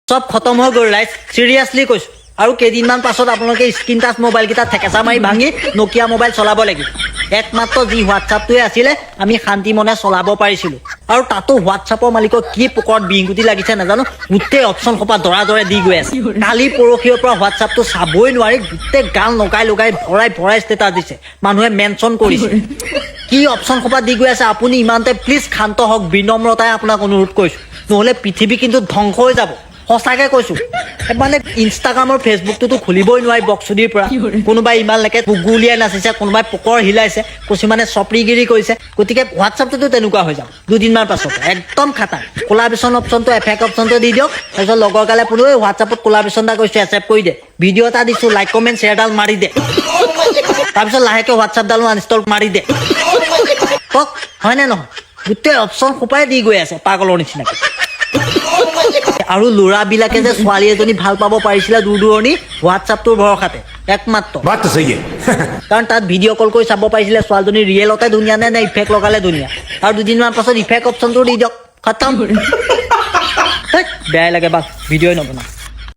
সব খতম হৈ গ'ল ৰাইজ চিৰিয়াছলি কৈছো আৰু কেইদিনমান পাছত আপোনালোকে স্ক্ৰীন টাচ মোবাইল কেইটা ঠেকেচা মাৰি ভাঙি নকিয়া মোবাইল চলাব লাগিব একমাত্ৰ যি হোৱাটছআপটোৱে আছিলে আমি শান্তি মনে চলাব পাৰিছিলো আৰু তাতো হোৱাটছআপৰ মালিকক কি পকৰত বিংগুটি লাগিছে নাজানো গোটেই অপশ্যন সোপা দৰা দৰে দি গৈ আছে কালি পৰহিৰ পৰা হোৱাটছআপটো চাবই নোৱাৰি গোটেই গান লগাই লগাই ভৰাই ষ্টেটাছ দিছে মানুহে মেনশ্যন কৰিছে কি অপশ্যন সোপা দি গৈ আছে আপুনি ইমানতে প্লিজ শান্ত হওক বিনম্ৰতাই আপোনাক অনুৰোধ কৰিছো নহ'লে পৃথিৱী কিন্তু ধ্বংস হৈ যাব সঁচাকে কৈছো মানে ইনষ্টাগ্ৰামৰ ফেচবুকটোতো খুলিবই নোৱাৰি বক্সুদিৰ পৰা কোনোবাই ইমানলৈকে গুগুলিয়াই নাচিছে কোনোবাই পকৰ হিলাইছে কিছুমানে চপৰিগিৰি কৰিছে গতিকে হোৱাটছআপটোতো তেনেকুৱা হৈ যাওক দুদিনমান পাছত একদম খাটাং কোলাবেশ্যন অপশ্যনটো এফেক্ট অপশ্যনটো দি দিয়ক তাৰপিছত লগৰ গালে পুনৰ হোৱাটছআপত কোলাবেশ্যন এটা কৰিছে একচেপ্ট কৰি দে ভিডিঅ' এটা দিছো লাইক কমেণ্ট শ্বেয়াৰডাল মাৰি দে তাৰপিছত লাহেকে হোৱাটছআপডালো আনইনষ্টল মাৰি দে কওক হয়নে নহয় গোটেই অপশ্যন সোপাই দি গৈ আছে পাগলৰ নিচিনাকে আৰু ল'ৰাবিলাকে যে ছোৱালী এজনী ভাল পাব পাৰিছিলে দূৰ দূৰণি হোৱাটছআপটোৰ ভৰসাতে একমাত্ৰ কাৰণ তাত ভিডিঅ' কল কৰি চাব পাৰিছিলে ছোৱালীজনী ৰিয়েলতে ধুনীয়া নে ইফেক্ট লগালে ধুনীয়া আৰু দুদিনমান পাছত ইফেক্ট অপশ্যনটো দি দিয়ক খতম বেয়াই লাগে বা ভিডিঅ'ই নবনাও